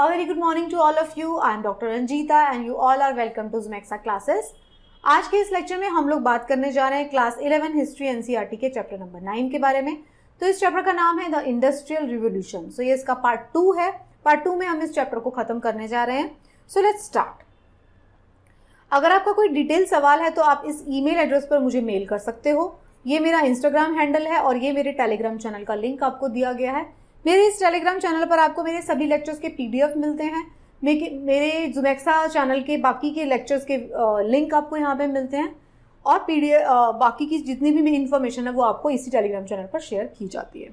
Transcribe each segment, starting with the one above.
A very good morning to all of you. I am Dr. Ranjita and you all are welcome to Zmexa classes. आज के इस lecture में हम लोग बात करने जा रहे हैं क्लास 11 हिस्ट्री एनसीईआरटी के चैप्टर नंबर 9 के बारे में। तो इस चैप्टर का नाम है द इंडस्ट्रियल रिवोल्यूशन। सो ये इसका पार्ट 2 है। पार्ट 2 में हम इस चैप्टर को खत्म करने जा रहे हैं। So let's start. अगर आपका कोई डिटेल सवाल है तो आप इस ईमेल एड्रेस पर मुझे मेल कर सकते हो। ये मेरा इंस्टाग्राम हैंडल है और ये मेरे टेलीग्राम चैनल का लिंक आपको दिया गया है। मेरे इस टेलीग्राम चैनल पर आपको मेरे सभी लेक्चर्स के पीडीएफ मिलते हैं। मेरे ज़ुमेक्सा चैनल के बाकी के लेक्चर्स के लिंक आपको यहाँ पे मिलते हैं और पीडीएफ बाकी की जितनी भी इन्फॉर्मेशन है वो आपको इसी टेलीग्राम चैनल पर शेयर की जाती है।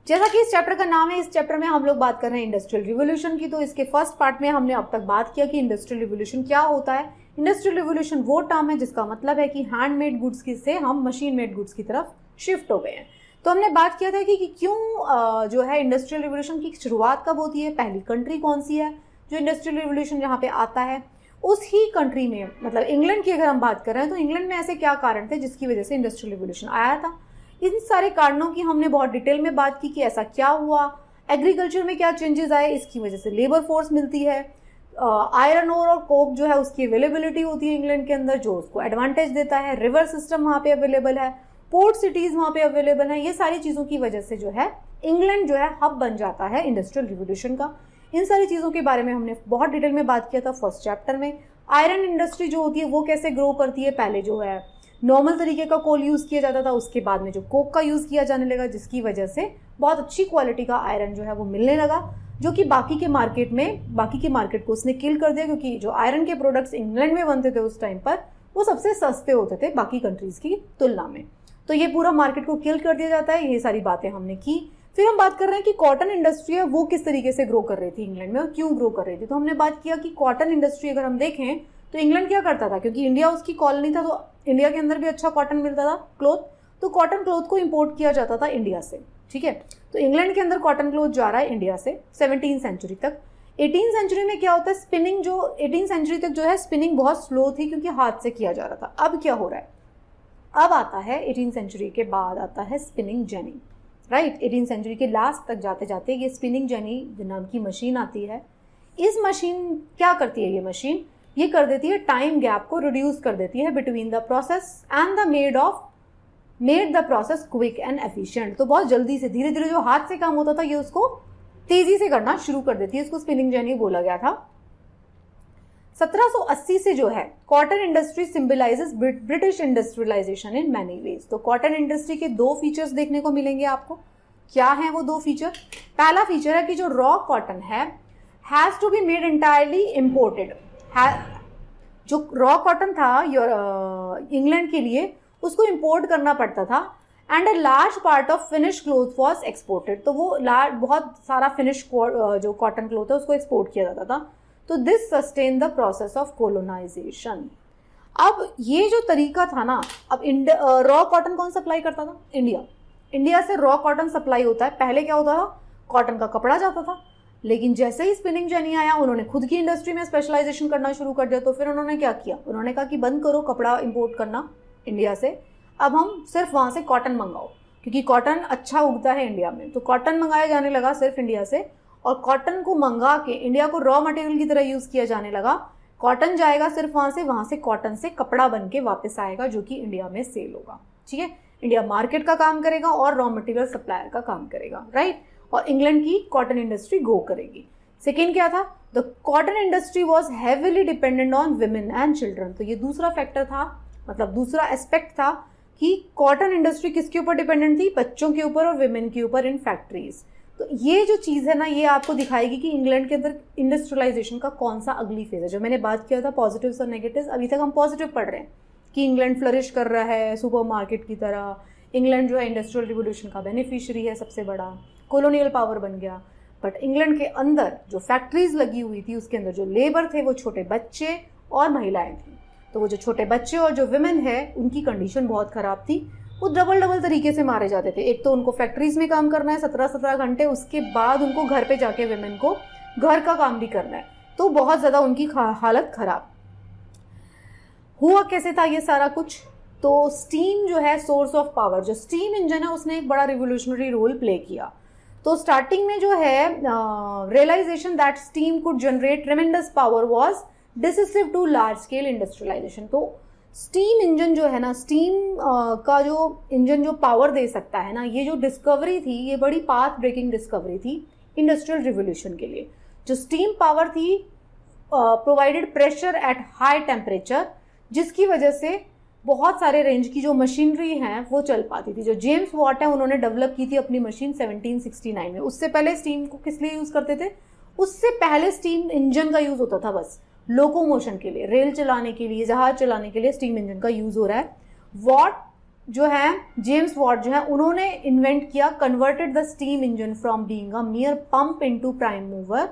जैसा कि इस चैप्टर का नाम है, इस चैप्टर में हम लोग बात कर रहे हैं इंडस्ट्रियल रिवोल्यूशन की। तो इसके फर्स्ट पार्ट में हमने अब तक बात किया कि इंडस्ट्रियल रिवोल्यूशन क्या होता है। इंडस्ट्रियल रिवोल्यूशन वो टर्म है जिसका मतलब है कि हैंडमेड गुड्स की से हम मशीन मेड गुड्स की तरफ शिफ्ट हो गए हैं। तो हमने बात किया था कि क्यों जो है इंडस्ट्रियल रिवोल्यूशन की शुरुआत कब होती है, पहली कंट्री कौन सी है जो इंडस्ट्रियल रिवोल्यूशन जहाँ पे आता है। उस ही कंट्री में मतलब इंग्लैंड की अगर हम बात कर रहे हैं तो इंग्लैंड में ऐसे क्या कारण थे जिसकी वजह से इंडस्ट्रियल रिवोल्यूशन आया था। इन सारे कारणों की हमने बहुत डिटेल में बात की कि ऐसा क्या हुआ, एग्रीकल्चर में क्या चेंजेस आए, इसकी वजह से लेबर फोर्स मिलती है, आयरन ओर और कोक जो है उसकी अवेलेबिलिटी होती है इंग्लैंड के अंदर जो उसको एडवांटेज देता है, रिवर सिस्टम वहाँ पे अवेलेबल है, पोर्ट सिटीज वहाँ पे अवेलेबल है। ये सारी चीज़ों की वजह से जो है इंग्लैंड जो है हब बन जाता है इंडस्ट्रियल रिवोल्यूशन का। इन सारी चीज़ों के बारे में हमने बहुत डिटेल में बात किया था फर्स्ट चैप्टर में। आयरन इंडस्ट्री जो होती है वो कैसे ग्रो करती है, पहले जो है नॉर्मल तरीके का कोल यूज़ किया जाता था, उसके बाद में जो कोक का यूज़ किया जाने लगा जिसकी वजह से बहुत अच्छी क्वालिटी का आयरन जो है वो मिलने लगा, जो कि बाकी के मार्केट को उसने किल कर दिया क्योंकि जो आयरन के प्रोडक्ट्स इंग्लैंड में बनते थे उस टाइम पर वो सबसे सस्ते होते थे बाकी कंट्रीज़ की तुलना में। तो ये पूरा मार्केट को किल कर दिया जाता है। ये सारी बातें हमने की। फिर हम बात कर रहे हैं कि कॉटन इंडस्ट्री है वो किस तरीके से ग्रो कर रही थी इंग्लैंड में और क्यों ग्रो कर रही थी। तो हमने बात किया कि कॉटन इंडस्ट्री अगर हम देखें तो इंग्लैंड क्या करता था, क्योंकि इंडिया उसकी कॉलोनी था तो इंडिया के अंदर भी अच्छा कॉटन मिलता था क्लोथ, तो कॉटन क्लोथ को इम्पोर्ट किया जाता था इंडिया से। ठीक है, तो इंग्लैंड के अंदर कॉटन क्लोथ जा रहा है इंडिया से 17वीं सेंचुरी तक। 18वीं सेंचुरी में क्या होता है, स्पिनिंग जो 18वीं सेंचुरी तक जो है स्पिनिंग बहुत स्लो थी क्योंकि हाथ से किया जा रहा था। अब क्या हो रहा है, अब आता है 18वीं सेंचुरी के बाद आता है स्पिनिंग जेनी। राइट, 18वीं सेंचुरी के लास्ट तक जाते जाते ये स्पिनिंग जेनी नाम की मशीन आती है। इस मशीन क्या करती है, ये मशीन ये कर देती है टाइम गैप को रिड्यूस कर देती है between the process and the made the process quick and efficient. तो बहुत जल्दी से धीरे धीरे जो हाथ से काम होता था ये उसको तेजी से करना शुरू कर देती है। इसको स्पिनिंग जेनी बोला गया था। 1780 से जो है cotton industry symbolises British industrialisation in many ways. तो कॉटन इंडस्ट्री के दो फीचर्स देखने को मिलेंगे आपको। क्या है वो दो फीचर? पहला फीचर है कि जो रॉ कॉटन है has to be made entirely imported. जो रॉ कॉटन था इंग्लैंड के लिए उसको इम्पोर्ट करना पड़ता था and a large part of finish cloth was exported. तो वो बहुत सारा फिनिश जो कॉटन क्लोथ है उसको एक्सपोर्ट किया जाता था। तो this sustain the process of colonisation. अब ये जो तरीका था ना, अब रॉ कॉटन कौन सप्लाई करता था? इंडिया से रॉ कॉटन सप्लाई होता है। पहले क्या होता था, कॉटन का कपड़ा जाता था, लेकिन जैसे ही स्पिनिंग जेनी आया उन्होंने खुद की इंडस्ट्री में स्पेशलाइजेशन करना शुरू कर दिया। तो फिर उन्होंने क्या किया, उन्होंने कहा कि बंद करो कपड़ा इंपोर्ट करना इंडिया से, अब हम सिर्फ वहाँ से कॉटन मंगाओ क्योंकि कॉटन अच्छा उगता है इंडिया में। तो कॉटन मंगाया जाने लगा सिर्फ इंडिया से और कॉटन को मंगा के इंडिया को रॉ मटेरियल की तरह यूज़ किया जाने लगा। कॉटन जाएगा सिर्फ वहाँ से कॉटन से कपड़ा बन के वापस आएगा जो कि इंडिया में सेल होगा। ठीक है, इंडिया मार्केट का काम करेगा और रॉ मटेरियल सप्लायर का काम करेगा। राइट, और इंग्लैंड की कॉटन इंडस्ट्री ग्रो करेगी। सेकेंड क्या था, the cotton industry was heavily dependent on women and children. तो ये दूसरा फैक्टर था, मतलब दूसरा एस्पेक्ट था कि कॉटन इंडस्ट्री किसके ऊपर डिपेंडेंट थी, बच्चों के ऊपर और विमेन के ऊपर इन फैक्ट्रीज। तो ये जो चीज़ है ना ये आपको दिखाएगी कि इंग्लैंड के अंदर इंडस्ट्रियलाइजेशन का कौन सा अगली फेज है। जो मैंने बात किया था पॉजिटिव्स और नेगेटिव्स, अभी तक हम पॉजिटिव पढ़ रहे हैं कि इंग्लैंड फ्लरिश कर रहा है सुपरमार्केट की तरह। इंग्लैंड जो है इंडस्ट्रियल रिवोल्यूशन का बेनिफिशियरी है, सबसे बड़ा कॉलोनियल पावर बन गया। बट इंग्लैंड के अंदर जो फैक्ट्रीज लगी हुई थी उसके अंदर जो लेबर थे वो छोटे बच्चे और महिलाएं थी। तो वो जो छोटे बच्चे और जो विमेन है उनकी कंडीशन बहुत ख़राब थी। वो डबल तरीके से मारे जाते थे। एक तो उनको फैक्ट्रीज में काम करना है 17 घंटे, उसके बाद उनको घर पे जाके विमेन को घर का काम भी करना है। तो बहुत ज़्यादा उनकी हालत ख़राब। हुआ कैसे था ये सारा कुछ? तो स्टीम जो है सोर्स ऑफ पावर, जो स्टीम इंजन है उसने एक बड़ा रिवोल्यूशनरी रोल प्ले किया। तो स्टार्टिंग में जो है realisation that steam could generate tremendous power was decisive to large scale industrialisation. तो स्टीम इंजन जो है ना, स्टीम का जो इंजन जो पावर दे सकता है ना, ये जो डिस्कवरी थी ये बड़ी पाथ ब्रेकिंग डिस्कवरी थी इंडस्ट्रियल रिवोल्यूशन के लिए। जो स्टीम पावर थी provided pressure at high temperature, जिसकी वजह से बहुत सारे रेंज की जो मशीनरी हैं वो चल पाती थी। जो जेम्स वॉट है उन्होंने डेवलप की थी अपनी मशीन 1769 में। उससे पहले स्टीम को किस लिए यूज करते थे? उससे पहले स्टीम इंजन का यूज होता था बस लोकोमोशन के लिए, रेल चलाने के लिए, जहाज चलाने के लिए स्टीम इंजन का यूज हो रहा है। वॉट जो है, जेम्स वॉट जो है, उन्होंने इन्वेंट किया, converted the steam engine from being a mere pump into prime mover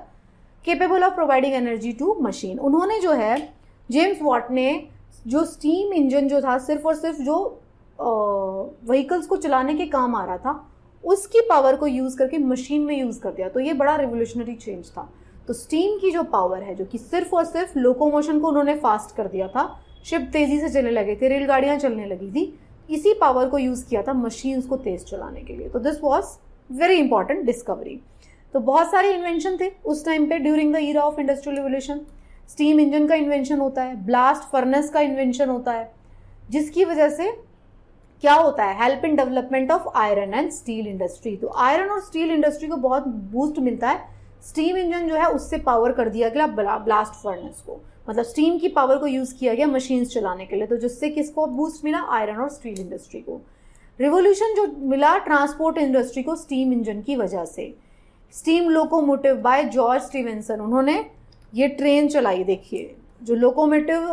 capable of providing energy to machine. उन्होंने जो है, जेम्स वॉट ने जो स्टीम इंजन जो था सिर्फ और सिर्फ जो व्हीकल्स को चलाने के काम आ रहा था, उसकी पावर को यूज करके मशीन में यूज कर दिया। तो ये बड़ा रिवोल्यूशनरी चेंज था। तो स्टीम की जो पावर है, जो कि सिर्फ और सिर्फ लोकोमोशन को उन्होंने फास्ट कर दिया था, शिप तेजी से चलने लगे थे, रेलगाड़ियां चलने लगी थी, इसी पावर को यूज किया था मशीन्स को तेज चलाने के लिए। तो this was very important discovery. तो बहुत सारे इन्वेंशन थे उस टाइम पे during the era of industrial revolution. Steam engine का इन्वेंशन होता है, ब्लास्ट फर्नेस का इन्वेंशन होता है, जिसकी वजह से क्या होता है, help in development of iron and steel industry. तो आयरन और स्टील इंडस्ट्री को बहुत बूस्ट मिलता है। स्टीम इंजन जो है उससे पावर कर दिया गया ब्लास्ट फर्नेस को, मतलब स्टीम की पावर को यूज किया गया मशीन्स चलाने के लिए। तो जिससे किसको बूस्ट मिला? आयरन और स्टील इंडस्ट्री को। रिवोल्यूशन जो मिला ट्रांसपोर्ट इंडस्ट्री को स्टीम इंजन की वजह से। Steam locomotive by George Stevenson, उन्होंने ये ट्रेन चलाई। देखिए जो लोकोमोटिव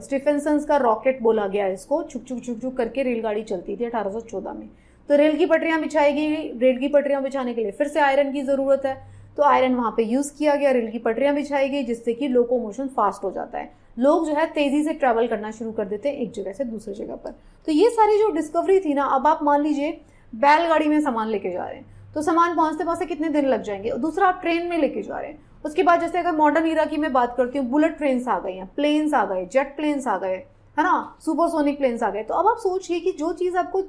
स्टीफेंसन का रॉकेट बोला गया इसको, छुक छुक छुक छुक करके रेलगाड़ी चलती थी 1814 में। तो रेल की पटरियां बिछाई गई, रेल की पटरियां बिछाने के लिए फिर से आयरन की ज़रूरत है, तो आयरन वहाँ पे यूज़ किया गया, रेल की पटरियां बिछाई गई, जिससे कि लोकोमोशन फास्ट हो जाता है, लोग जो है तेज़ी से ट्रैवल करना शुरू कर देते हैं एक जगह से दूसरी जगह पर। तो ये सारी जो डिस्कवरी थी ना, अब आप मान लीजिए बैलगाड़ी में सामान लेके जा रहे हैं, तो सामान पहुँचते पहुँचते कितने दिन लग जाएंगे। दूसरा आप ट्रेन में लेके जा रहे हैं, उसके बाद जैसे अगर मॉडर्न ईरा की मैं बात करती हूँ, बुलेट ट्रेन्स आ गई हैं, प्लेन्स आ गए, जेट प्लेन्स आ गए, है ना, सुपरसोनिक प्लेन्स आ गए। तो अब आप सोचिए कि जो चीज़ आपको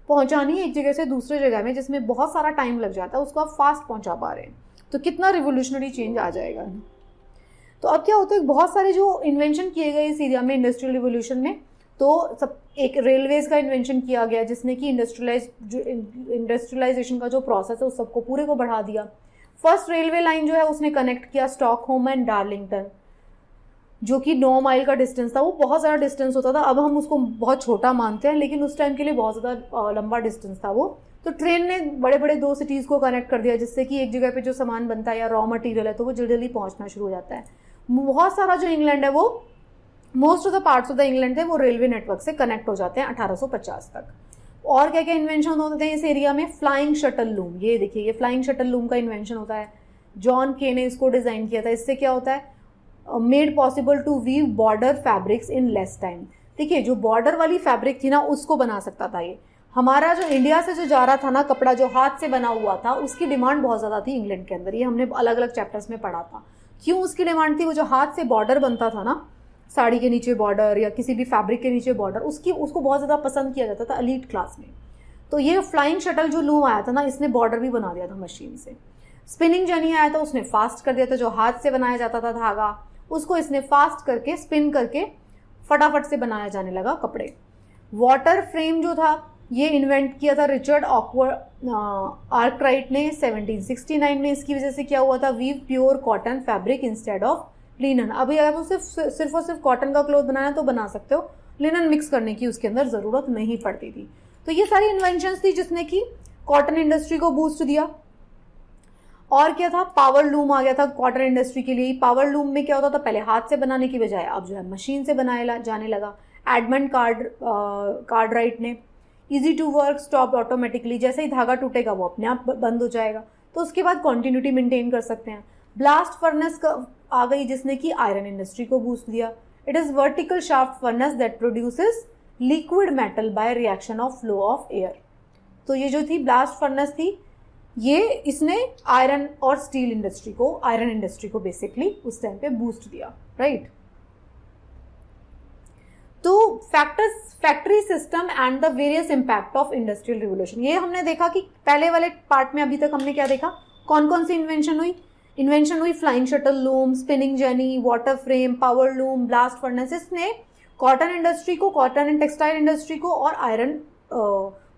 पहुंचानी है एक जगह से दूसरे जगह में, जिसमें बहुत सारा टाइम लग जाता है, उसको आप फास्ट पहुंचा पा रहे हैं, तो कितना रिवोल्यूशनरी चेंज आ जाएगा। तो अब क्या होता है, बहुत सारे जो इन्वेंशन किए गए इस एरिया में इंडस्ट्रियल रिवोल्यूशन में, तो सब एक रेलवेज का इन्वेंशन किया गया, जिसने कि इंडस्ट्रियलाइजेशन का जो प्रोसेस है उस सबको पूरे को बढ़ा दिया। फर्स्ट रेलवे लाइन जो है उसने कनेक्ट किया स्टॉकहोम एंड डार्लिंगटन, जो कि 9 माइल का डिस्टेंस था। वो बहुत ज़्यादा डिस्टेंस होता था, अब हम उसको बहुत छोटा मानते हैं, लेकिन उस टाइम के लिए बहुत ज़्यादा लंबा डिस्टेंस था वो। तो ट्रेन ने बड़े बड़े 2 सिटीज़ को कनेक्ट कर दिया, जिससे कि एक जगह पे जो सामान बनता है या रॉ मटेरियल है तो वो जल्दी जल्दी पहुंचना शुरू हो जाता है। बहुत सारा जो इंग्लैंड है, वो most of the parts of the England थे वो रेलवे नेटवर्क से कनेक्ट हो जाते हैं 1850 तक। और क्या क्या इन्वेंशन होते हैं इस एरिया में? फ्लाइंग शटल लूम, ये देखिए, ये फ्लाइंग शटल लूम का इन्वेंशन होता है, जॉन के ने इसको डिज़ाइन किया था। इससे क्या होता है, made possible to weave border fabrics in less time. देखिए जो बॉर्डर वाली फैब्रिक थी ना, उसको बना सकता था ये। हमारा जो इंडिया से जो जा रहा था ना कपड़ा, जो हाथ से बना हुआ था, उसकी डिमांड बहुत ज़्यादा थी इंग्लैंड के अंदर। ये हमने अलग अलग चैप्टर्स में पढ़ा था क्यों उसकी डिमांड थी। वो जो हाथ से बॉर्डर बनता था ना, साड़ी के नीचे बॉर्डर या किसी भी फैब्रिक के नीचे बॉर्डर, उसको बहुत ज़्यादा पसंद किया जाता था एलीट क्लास में। तो ये फ्लाइंग शटल जो लूम आया था ना, इसने बॉर्डर भी बना दिया था मशीन से। स्पिनिंग जर्नी आया था, उसने फास्ट कर दिया था। जो हाथ से बनाया जाता था धागा, उसको इसने फास्ट करके स्पिन करके फटाफट से बनाया जाने लगा कपड़े। वाटर फ्रेम जो था, ये इन्वेंट किया था रिचर्ड आर्कराइट ने 1769 में। इसकी वजह से क्या हुआ था, weave pure cotton fabric instead of linen. अभी अगर आपको सिर्फ और सिर्फ कॉटन का क्लॉथ बनाना है तो बना सकते हो, लिनन मिक्स करने की उसके अंदर ज़रूरत नहीं पड़ती थी। तो ये सारी इन्वेंशंस थी जिसने कि कॉटन इंडस्ट्री को बूस्ट दिया। और क्या था, पावर लूम आ गया था कॉटन इंडस्ट्री के लिए। पावर लूम में क्या होता था, पहले हाथ से बनाने की बजाय अब जो है मशीन से बनाया जाने लगा। एडमंड कार्डराइट ने, easy to work, stop automatically, जैसे ही धागा टूटेगा वो अपने आप बंद हो जाएगा, तो उसके बाद कॉन्टिन्यूटी मेंटेन कर सकते हैं। ब्लास्ट फर्नेस आ गई, जिसने कि आयरन इंडस्ट्री को बूस्ट दिया। It is vertical shaft furnace that produces liquid metal by reaction of flow of air. तो ये जो थी ब्लास्ट फर्नेस थी, ये इसने आयरन और स्टील इंडस्ट्री को, आयरन इंडस्ट्री को बेसिकली उस टाइम पे बूस्ट दिया, राइट। तो factory system and the various impact of industrial revolution, ये हमने देखा कि पहले वाले पार्ट में अभी तक हमने क्या देखा, कौन कौन सी इन्वेंशन हुई flying shuttle loom, spinning jenny, water frame, power loom, blast furnaces ने कॉटन इंडस्ट्री को, कॉटन एंड टेक्सटाइल इंडस्ट्री को और आयरन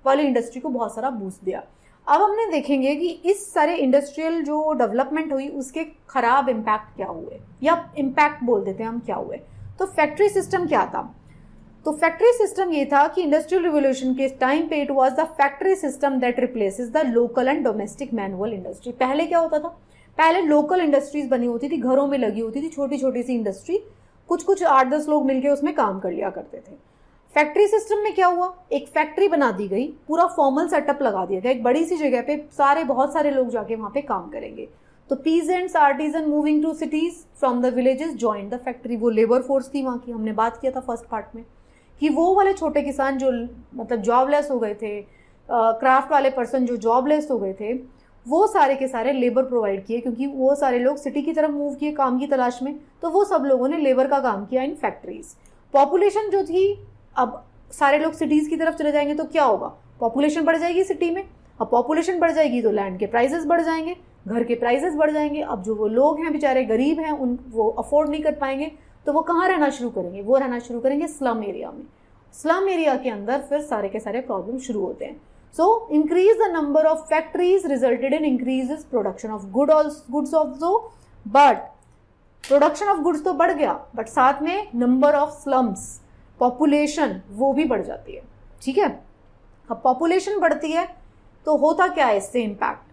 वाली इंडस्ट्री को बहुत सारा बूस्ट दिया। अब हमने देखेंगे कि इस सारे इंडस्ट्रियल जो डेवलपमेंट हुई उसके खराब इम्पैक्ट क्या हुए, या इम्पैक्ट बोल देते हैं हम क्या हुए। तो फैक्ट्री सिस्टम क्या था, तो फैक्ट्री सिस्टम ये था कि इंडस्ट्रियल रिवोल्यूशन के टाइम पे it was the factory system that replaces the local and domestic manual industry. पहले क्या होता था, पहले लोकल इंडस्ट्रीज बनी होती थी, घरों में लगी होती थी छोटी छोटी सी इंडस्ट्री, कुछ 8-10 लोग मिलकर उसमें काम कर लिया करते थे। फैक्ट्री सिस्टम में क्या हुआ, एक फैक्ट्री बना दी गई, पूरा फॉर्मल सेटअप लगा दिया गया, एक बड़ी सी जगह पे बहुत सारे लोग जाके वहां पे काम करेंगे। तो peasants, artisan moving to cities from the villages join the factory, वो लेबर फोर्स थी वहां की, हमने बात किया था फर्स्ट पार्ट में कि वो वाले छोटे किसान जो मतलब जॉबलेस हो गए थे, क्राफ्ट वाले पर्सन जो जॉबलेस हो गए थे, वो सारे के सारे लेबर प्रोवाइड किए, क्योंकि वो सारे लोग सिटी की तरफ मूव किए काम की तलाश में, तो वो सब लोगों ने लेबर का काम किया इन फैक्ट्रीज। पॉपुलेशन जो थी, अब सारे लोग सिटीज की तरफ चले जाएंगे तो क्या होगा, पॉपुलेशन बढ़ जाएगी सिटी में, अब पॉपुलेशन बढ़ जाएगी तो लैंड के प्राइसेस बढ़ जाएंगे, घर के प्राइसेस बढ़ जाएंगे। अब जो वो लोग हैं बेचारे गरीब हैं, वो अफोर्ड नहीं कर पाएंगे, तो वो कहाँ रहना शुरू करेंगे, वो रहना शुरू करेंगे स्लम एरिया में। स्लम एरिया के अंदर फिर सारे के सारे प्रॉब्लम शुरू होते हैं। So increase the number of factories resulted in increases production of goods also, but production of goods तो बढ़ गया, बट साथ में नंबर ऑफ स्लम्स, पॉपुलेशन वो भी बढ़ जाती है। ठीक है, अब पॉपुलेशन बढ़ती है तो होता क्या है इससे इम्पैक्ट,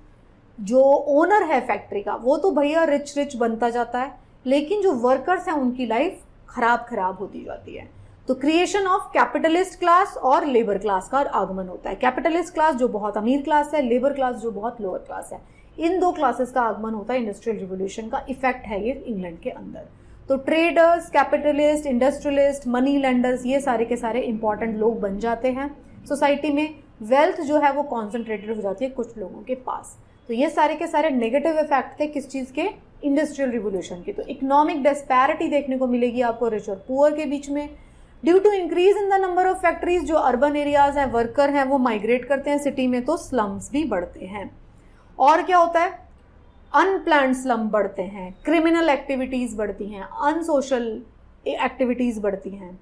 जो ओनर है फैक्ट्री का वो तो भैया रिच बनता जाता है, लेकिन जो वर्कर्स हैं उनकी लाइफ खराब होती जाती है। तो क्रिएशन ऑफ कैपिटलिस्ट क्लास और लेबर क्लास का आगमन होता है। कैपिटलिस्ट क्लास जो बहुत अमीर क्लास है, लेबर क्लास जो बहुत लोअर क्लास है, इन दो क्लासेस का आगमन होता है। इंडस्ट्रियल रिवोल्यूशन का इफेक्ट है ये इंग्लैंड के अंदर। तो traders, capitalist, industrialist, money lenders, ये सारे के सारे इंपॉर्टेंट लोग बन जाते हैं सोसाइटी में। वेल्थ जो है वो कॉन्सेंट्रेटेड हो जाती है कुछ लोगों के पास। तो ये सारे के सारे नेगेटिव इफेक्ट थे किस चीज़ के, इंडस्ट्रियल रिवोल्यूशन के। तो इकोनॉमिक डिस्पैरिटी देखने को मिलेगी आपको रिच और पुअर के बीच में। Due to increase in the number of factories, जो अर्बन एरियाज हैं, वर्कर हैं, वो माइग्रेट करते हैं सिटी में, तो स्लम्स भी बढ़ते हैं। और क्या होता है, अनप्लान्ड स्लम बढ़ते हैं, क्रिमिनल एक्टिविटीज बढ़ती हैं, अनसोशल एक्टिविटीज बढ़ती हैं,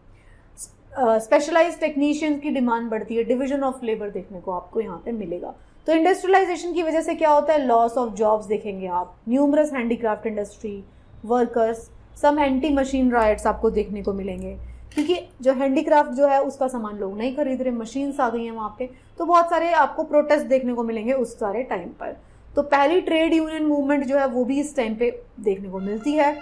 स्पेशलाइज्ड टेक्नीशियंस की डिमांड बढ़ती है, डिवीजन ऑफ लेबर देखने को आपको यहाँ पे मिलेगा। तो इंडस्ट्रियलाइजेशन की वजह से क्या होता है, लॉस ऑफ जॉब्स देखेंगे आप, numerous handicraft industry workers, some anti machine riots आपको देखने को मिलेंगे, क्योंकि जो हैंडीक्राफ्ट जो है उसका सामान लोग नहीं खरीद रहे, मशीन्स आ गई हैं वहाँ पे। तो बहुत सारे आपको प्रोटेस्ट देखने को मिलेंगे उस सारे टाइम पर। तो पहली ट्रेड यूनियन मूवमेंट जो है वो भी इस टाइम पे देखने को मिलती है,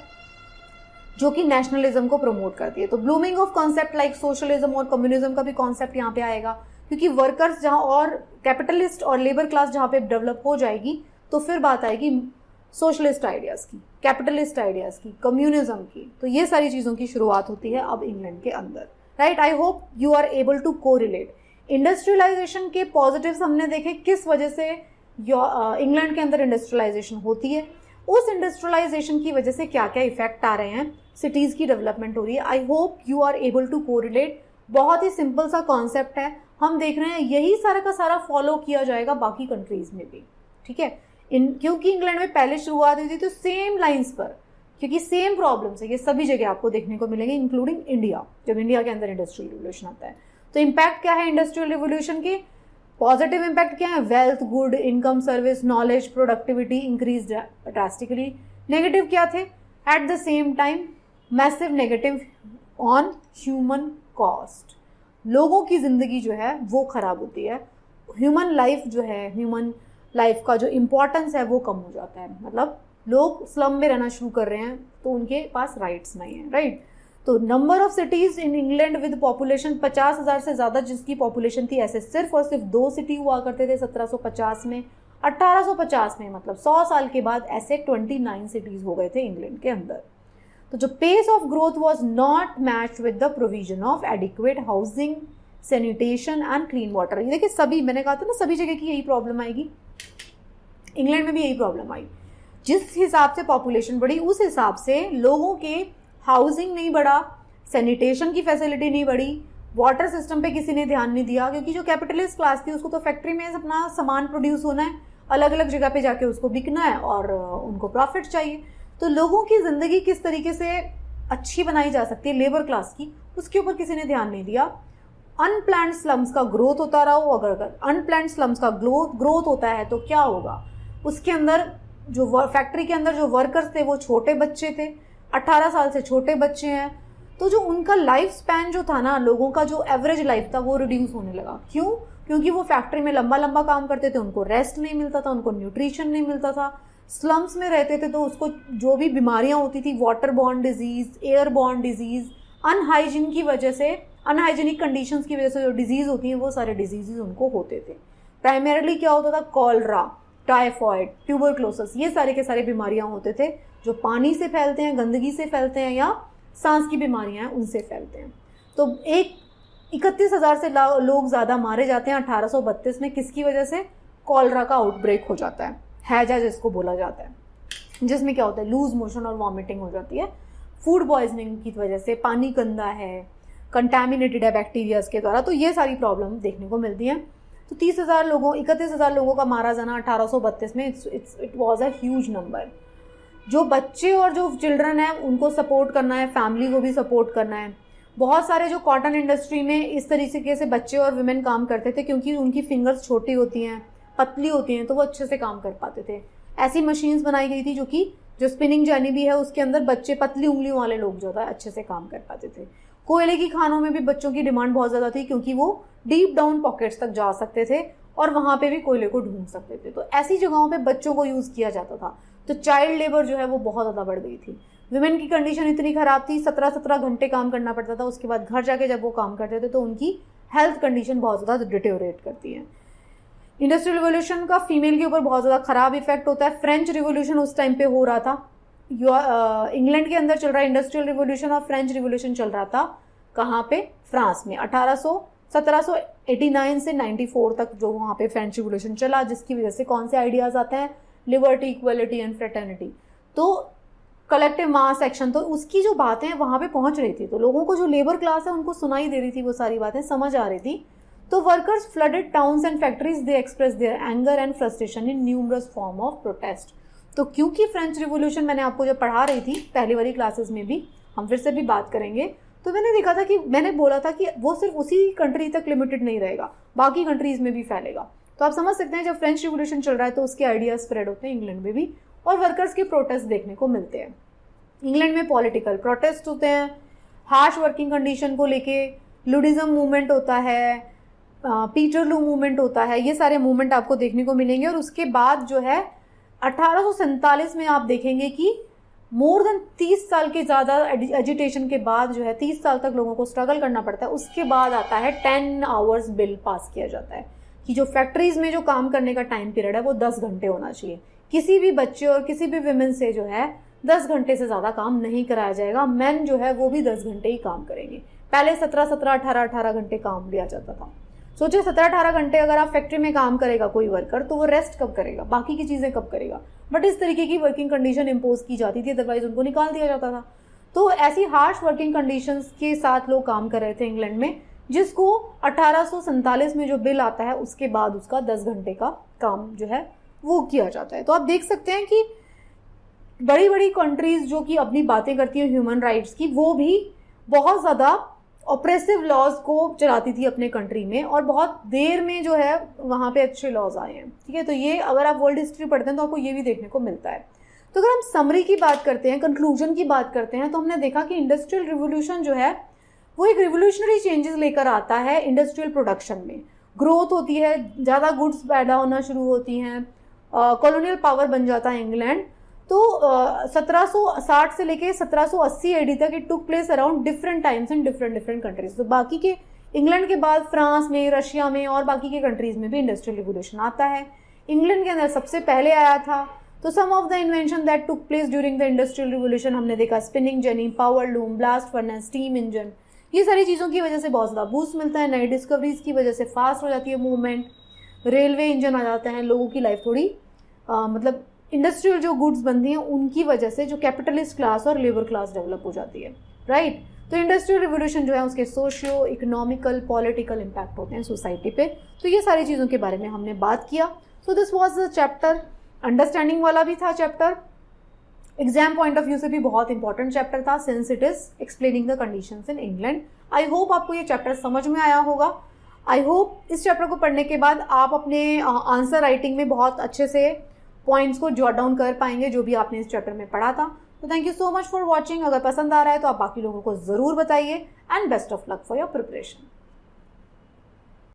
जो कि नेशनलिज्म को प्रमोट करती है। तो blooming of concept like socialism और कम्युनिज्म का भी कॉन्सेप्ट यहाँ पे आएगा, क्योंकि वर्कर्स जहाँ और कैपिटलिस्ट और लेबर क्लास जहाँ पे डेवलप हो जाएगी, तो फिर बात आएगी सोशलिस्ट आइडियाज़ की, कैपिटलिस्ट आइडियाज़ की, कम्युनिज्म की। तो ये सारी चीज़ों की शुरुआत होती है अब इंग्लैंड के अंदर, right. I hope you are able to correlate. Industrialisation के पॉजिटिव्स हमने देखे, किस वजह से इंग्लैंड के अंदर इंडस्ट्रियलाइजेशन होती है, उस इंडस्ट्रियलाइजेशन की वजह से क्या क्या इफेक्ट आ रहे हैं, सिटीज़ की डेवलपमेंट हो रही है। I hope you are able to correlate. बहुत ही सिंपल सा कॉन्सेप्ट है, हम देख रहे हैं यही सारा का सारा फॉलो किया जाएगा बाकी कंट्रीज में भी, ठीक है। क्योंकि इंग्लैंड में पहले शुरुआत हुई थी तो सेम लाइंस पर, क्योंकि सेम प्रॉब्लम्स है ये सभी जगह आपको देखने को मिलेंगे, इंक्लूडिंग इंडिया, जब इंडिया के अंदर इंडस्ट्रियल रिवोल्यूशन आता है। तो इम्पैक्ट क्या है इंडस्ट्रियल रिवोल्यूशन के, पॉजिटिव इम्पैक्ट क्या है, wealth, good, income, service, knowledge, productivity increase drastically. Negative क्या थे, at the same time massive negative on human cost, लोगों की जिंदगी जो है वो खराब होती है, ह्यूमन लाइफ जो है, ह्यूमन लाइफ का जो इम्पोर्टेंस है वो कम हो जाता है। मतलब लोग स्लम में रहना शुरू कर रहे हैं तो उनके पास राइट्स नहीं है, राइट। तो number of cities in England with population 50,000 से ज़्यादा जिसकी पॉपुलेशन थी, ऐसे सिर्फ और सिर्फ 2 सिटी हुआ करते थे 1750 में। 1850 में, मतलब 100 साल के बाद, ऐसे 29 सिटीज़ हो गए थे इंग्लैंड के अंदर। तो जो pace of growth was not match with the provision of adequate housing, sanitation and clean water. ये देखिए सभी, मैंने कहा था ना सभी जगह की यही प्रॉब्लम आएगी, इंग्लैंड में भी यही प्रॉब्लम आई। जिस हिसाब से पॉपुलेशन बढ़ी उस हिसाब से लोगों के हाउसिंग नहीं बढ़ा, सैनिटेशन की फैसिलिटी नहीं बढ़ी, वाटर सिस्टम पे किसी ने ध्यान नहीं दिया, क्योंकि जो कैपिटलिस्ट क्लास थी उसको तो फैक्ट्री में अपना सामान प्रोड्यूस होना है, अलग अलग जगह पे जाके उसको बिकना है और उनको प्रॉफिट चाहिए। तो लोगों की ज़िंदगी किस तरीके से अच्छी बनाई जा सकती है लेबर क्लास की, उसके ऊपर किसी ने ध्यान नहीं दिया। अनप्लान्ड स्लम्स का ग्रोथ होता रहा हो, अगर अनप्लान्ड स्लम्स का ग्रोथ होता है तो क्या होगा, उसके अंदर जो फैक्ट्री के अंदर जो वर्कर्स थे वो छोटे बच्चे थे, 18 साल से छोटे बच्चे हैं, तो जो उनका लाइफ स्पैन जो था ना, लोगों का जो एवरेज लाइफ था वो रिड्यूस होने लगा। क्यों? क्योंकि वो फैक्ट्री में लंबा लंबा काम करते थे, उनको रेस्ट नहीं मिलता था, उनको न्यूट्रिशन नहीं मिलता था, स्लम्स में रहते थे, तो उसको जो भी बीमारियां होती थी, water borne disease, air borne disease, अनहाइजीन की वजह से, अनहाइजीनिक कंडीशंस की वजह से जो डिजीज होती हैं वो सारे डिजीजेज उनको होते थे। प्राइमरीली क्या होता था, कॉलरा, टाइफॉइड, ट्यूबरक्लोसिस, ये सारे के सारे बीमारियां होते थे जो पानी से फैलते हैं, गंदगी से फैलते हैं, या सांस की बीमारियां हैं उनसे फैलते हैं। तो 31,000 से लोग ज़्यादा मारे जाते हैं 1832 में, किसकी वजह से? कॉलरा का आउटब्रेक हो जाता है, हैजा जिसको बोला जाता है, जिसमें क्या होता है, लूज मोशन और वॉमिटिंग हो जाती है, फूड पॉइजनिंग की वजह से, पानी गंदा है, कंटैमिनेटेड है बैक्टीरियाज के द्वारा, तो ये सारी प्रॉब्लम देखने को मिलती हैं। तो 31,000 लोगों का मारा जाना 1832 में, it was a huge number. जो बच्चे और जो चिल्ड्रन है उनको सपोर्ट करना है, फैमिली को भी सपोर्ट करना है। बहुत सारे जो कॉटन इंडस्ट्री में इस तरीके से बच्चे और वुमेन काम करते थे, क्योंकि उनकी फिंगर्स छोटी होती हैं, पतली होती हैं, तो वो अच्छे से काम कर पाते थे। ऐसी मशीन्स बनाई गई थी जो स्पिनिंग जर्नी भी है उसके अंदर बच्चे, पतली उंगलियों वाले लोग जो था अच्छे से काम कर पाते थे। कोयले की खानों में भी बच्चों की डिमांड बहुत ज़्यादा थी, क्योंकि वो डीप डाउन पॉकेट्स तक जा सकते थे और वहाँ पे भी कोयले को ढूंढ सकते थे। तो ऐसी जगहों पे बच्चों को यूज़ किया जाता था। तो चाइल्ड लेबर जो है वो बहुत ज़्यादा बढ़ गई थी। विमेन की कंडीशन इतनी ख़राब थी, 17-17 घंटे काम करना पड़ता था। उसके बाद घर जाके जब वो काम करते थे तो उनकी हेल्थ कंडीशन बहुत ज़्यादा डिटेरियोरेट करती है। इंडस्ट्रियल रिवोल्यूशन का फीमेल के ऊपर बहुत ज़्यादा ख़राब इफेक्ट होता है। फ्रेंच रिवोल्यूशन उस टाइम पे हो रहा था, इंग्लैंड के अंदर चल रहा है इंडस्ट्रियल रिवोल्यूशन, और फ्रेंच रिवोल्यूशन चल रहा था कहाँ पे? फ्रांस में। 1789 से 94 तक जो वहाँ पे फ्रेंच रिवोल्यूशन चला, जिसकी वजह से कौन से आइडियाज़ आते हैं? Liberty, equality and fraternity. तो कलेक्टिव मास एक्शन, तो उसकी जो बातें वहाँ पे पहुँच रही थी, तो लोगों को जो लेबर क्लास है उनको सुनाई दे रही थी, वो सारी बातें समझ आ रही थी। तो workers flooded towns and factories, they express their anger and frustration in numerous form of protest. तो क्योंकि फ्रेंच रिवोल्यूशन मैंने आपको जब पढ़ा रही थी पहली वाली क्लासेस में भी, हम फिर से भी बात करेंगे, तो मैंने देखा था कि मैंने बोला था कि वो सिर्फ उसी कंट्री तक लिमिटेड नहीं रहेगा, बाकी कंट्रीज में भी फैलेगा। तो आप समझ सकते हैं जब फ्रेंच रिवोल्यूशन चल रहा है तो उसके आइडियाज स्प्रेड होते हैं इंग्लैंड में भी, और वर्कर्स के प्रोटेस्ट देखने को मिलते हैं। इंग्लैंड में पॉलिटिकल प्रोटेस्ट होते हैं, हार्श वर्किंग कंडीशन को लेके लुडिज्म मूवमेंट होता है, पीटरलू मूवमेंट होता है, ये सारे मूवमेंट आपको देखने को मिलेंगे। और उसके बाद जो है 1847 में आप देखेंगे कि मोर देन 30 साल के ज़्यादा एजिटेशन के बाद जो है 30 साल तक लोगों को स्ट्रगल करना पड़ता है। उसके बाद आता है 10 आवर्स बिल पास किया जाता है कि जो फैक्ट्रीज में जो काम करने का टाइम पीरियड है वो 10 घंटे होना चाहिए। किसी भी बच्चे और किसी भी विमेन से जो है 10 घंटे से ज़्यादा काम नहीं कराया जाएगा। मैन जो है वो भी 10 घंटे ही काम करेंगे। पहले 17-17, 18-18 घंटे काम लिया जाता था। सोचिए 17-18 घंटे अगर आप फैक्ट्री में काम करेगा कोई वर्कर, तो वो रेस्ट कब करेगा, बाकी की चीज़ें कब करेगा? बट इस तरीके की वर्किंग कंडीशन इम्पोज की जाती थी, अदरवाइज उनको निकाल दिया जाता था। तो ऐसी हार्श वर्किंग कंडीशंस के साथ लोग काम कर रहे थे इंग्लैंड में, जिसको 1847 में जो बिल आता है उसके बाद उसका 10 घंटे का काम जो है वो किया जाता है। तो आप देख सकते हैं कि बड़ी बड़ी कंट्रीज जो कि अपनी बातें करती हैं ह्यूमन राइट्स की, वो भी बहुत ज़्यादा ऑपरेसिव लॉज को चलाती थी अपने कंट्री में, और बहुत देर में जो है वहाँ पे अच्छे लॉज आए हैं। ठीक है, तो ये अगर आप वर्ल्ड हिस्ट्री पढ़ते हैं तो आपको ये भी देखने को मिलता है। तो अगर हम समरी की बात करते हैं, कंक्लूजन की बात करते हैं, तो हमने देखा कि इंडस्ट्रियल रिवोल्यूशन जो है वो एक रिवोल्यूशनरी चेंजेस लेकर आता है। इंडस्ट्रियल प्रोडक्शन में ग्रोथ होती है, ज़्यादा गुड्स पैदा होना शुरू होती हैं, कॉलोनियल पावर बन जाता है इंग्लैंड। तो 1760 से लेके 1780 एडी तक it took place around different times in different countries. तो बाकी के इंग्लैंड के बाद फ्रांस में, रशिया में और बाकी के कंट्रीज में भी इंडस्ट्रियल रिवोल्यूशन आता है। इंग्लैंड के अंदर सबसे पहले आया था। तो some of the invention that took place during the industrial revolution हमने देखा, spinning jenny, power loom, blast furnace, steam engine, ये सारी चीज़ों की वजह से बहुत ज़्यादा बूस्ट मिलता है। नई डिस्कवरीज की वजह से फास्ट हो जाती है मूवमेंट, रेलवे इंजन आ जाते हैं, लोगों की लाइफ थोड़ी मतलब इंडस्ट्रियल जो गुड्स बनती हैं उनकी वजह से जो कैपिटलिस्ट क्लास और लेबर क्लास डेवलप हो जाती है, राइट। तो इंडस्ट्रियल रिवोल्यूशन जो है उसके सोशियो इकोनॉमिकल पॉलिटिकल इम्पैक्ट होते हैं सोसाइटी पे। तो ये सारी चीज़ों के बारे में हमने बात किया। So this was the chapter, understanding वाला भी था chapter, exam point of view से भी बहुत इंपॉर्टेंट चैप्टर था since it is explaining the conditions in England. I hope आपको ये चैप्टर समझ में आया होगा। आई होप इस चैप्टर को पढ़ने के बाद आप अपने आंसर राइटिंग में बहुत अच्छे से पॉइंट्स को जॉट डाउन कर पाएंगे जो भी आपने इस चैप्टर में पढ़ा था। तो thank you so much for watching. अगर पसंद आ रहा है तो आप बाकी लोगों को ज़रूर बताइए and best of luck for your preparation.